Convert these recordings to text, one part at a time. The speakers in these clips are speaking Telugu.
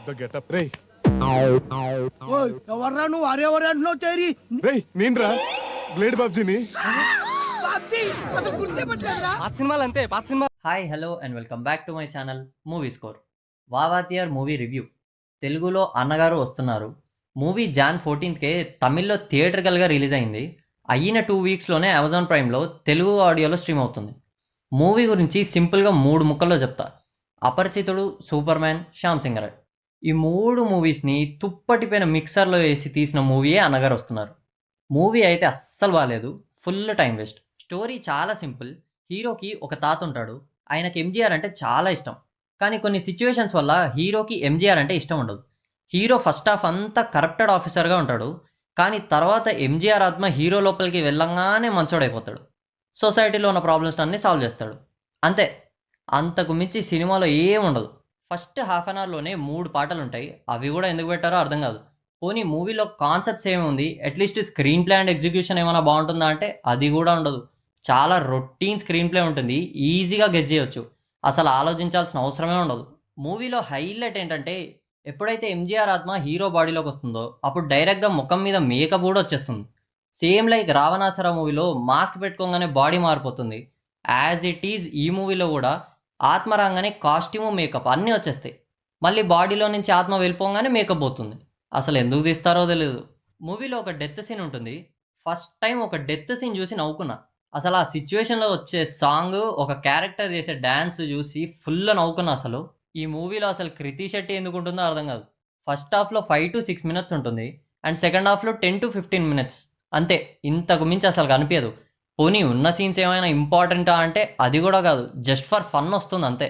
ద గెటప్ రే. ఎవర్రా నువ్వు అరెవరు అంటున్నావు చేరి రే నేనురా బ్లేడ్ బాబ్జీని. బాబ్జీ అసలు గుర్తుపట్టలేదురా. పాత సినిమాలు అంతే, పాత సినిమా. Hi hello and welcome back to my channel movie score. Vaa Vaathiyaar movie review. తెలుగులో అన్నగారు వస్తున్నారు. మూవీ జాన్ 14కే తమిళ్లో థియేటర్కల్గా రిలీజ్ అయింది. అయిన 2 వీక్స్లోనే అమెజాన్ ప్రైమ్లో తెలుగు ఆడియోలో స్ట్రీమ్ అవుతుంది. మూవీ గురించి సింపుల్గా 3 ముక్కల్లో చెప్తా. అపరిచితుడు, సూపర్ మ్యాన్, శ్యామ్ సింగరాయ్. ఈ 3 మూవీస్ని తుప్పటిపోయిన మిక్సర్లో వేసి తీసిన మూవీయే అన్నగారు వస్తున్నారు. మూవీ అయితే అస్సలు బాగాలేదు, ఫుల్ టైం వేస్ట్. స్టోరీ చాలా సింపుల్. హీరోకి ఒక తాత ఉంటాడు. ఆయనకి ఎంజీఆర్ అంటే చాలా ఇష్టం. కానీ కొన్ని సిచ్యువేషన్స్ వల్ల హీరోకి ఎంజీఆర్ అంటే ఇష్టం ఉండదు. హీరో ఫస్ట్ హాఫ్ అంతా కరప్టెడ్ ఆఫీసర్గా ఉంటాడు. కానీ తర్వాత ఎంజీఆర్ ఆత్మ హీరో లోపలికి వెళ్ళంగానే మంచోడైపోతాడు. సొసైటీలో ఉన్న ప్రాబ్లమ్స్ అన్నీ సాల్వ్ చేస్తాడు. అంతే, అంతకు మించి సినిమాలో ఏం ఉండదు. ఫస్ట్ హాఫ్ అన్ అవర్లోనే 3 పాటలు ఉంటాయి. అవి కూడా ఎందుకు పెట్టారో అర్థం కాదు. పోనీ మూవీలో కాన్సెప్ట్స్ ఏముంది, at least screen play and execution ఏమైనా బాగుంటుందా అంటే అది కూడా ఉండదు. చాలా రొటీన్ స్క్రీన్ ప్లే ఉంటుంది. ఈజీగా గెస్ చేయొచ్చు. అసలు ఆలోచించాల్సిన అవసరమే ఉండదు. మూవీలో హైలైట్ ఏంటంటే ఎప్పుడైతే ఎంజీఆర్ ఆత్మ హీరో బాడీలోకి వస్తుందో అప్పుడు డైరెక్ట్గా ముఖం మీద మేకప్ కూడా వచ్చేస్తుంది. సేమ్ లైక్ రావణాసుర మూవీలో మాస్క్ పెట్టుకోగానే బాడీ మారిపోతుంది. యాజ్ ఇట్ ఈజ్ ఈ మూవీలో కూడా ఆత్మ రాగానే కాస్ట్యూము, మేకప్ అన్నీ వచ్చేస్తాయి. మళ్ళీ బాడీలో నుంచి ఆత్మ వెళ్ళిపోగానే మేకప్ పోతుంది. అసలు ఎందుకు తీస్తారో తెలియదు. మూవీలో ఒక డెత్ సీన్ ఉంటుంది. ఫస్ట్ టైం ఒక డెత్ సీన్ చూసి నవ్వుకున్నా. అసలు ఆ సిచ్యువేషన్లో వచ్చే సాంగ్, ఒక క్యారెక్టర్ చేసే డ్యాన్స్ చూసి ఫుల్ నవ్వుకున్నా. అసలు ఈ మూవీలో అసలు కృతి శెట్టి ఎందుకు ఉంటుందో అర్థం కాదు. ఫస్ట్ హాఫ్లో 5 to 6 minutes ఉంటుంది అండ్ సెకండ్ హాఫ్లో 10 to 15 minutes. అంతే, ఇంతకు మించి అసలు కనిపించదు. పోనీ ఉన్న సీన్స్ ఏమైనా ఇంపార్టెంటా అంటే అది కూడా కాదు, జస్ట్ ఫర్ ఫన్ వస్తుంది అంతే.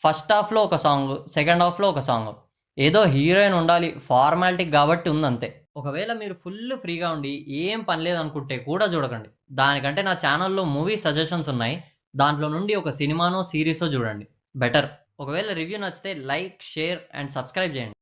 ఫస్ట్ హాఫ్లో ఒక సాంగ్, సెకండ్ హాఫ్లో ఒక సాంగ్. ఏదో హీరోయిన్ ఉండాలి ఫార్మాలిటీ కాబట్టి ఉందంతే. ఒకవేళ మీరు ఫుల్ ఫ్రీగా ఉండి ఏం పని లేదనుకుంటే కూడా చూడకండి. దానికంటే నా ఛానల్లో మూవీ సజెషన్స్ ఉన్నాయి. దాంట్లో నుండి ఒక సినిమానో సిరీసో చూడండి, బెటర్. ఒకవేళ రివ్యూ నచ్చితే లైక్, షేర్ అండ్ సబ్స్క్రైబ్ చేయండి.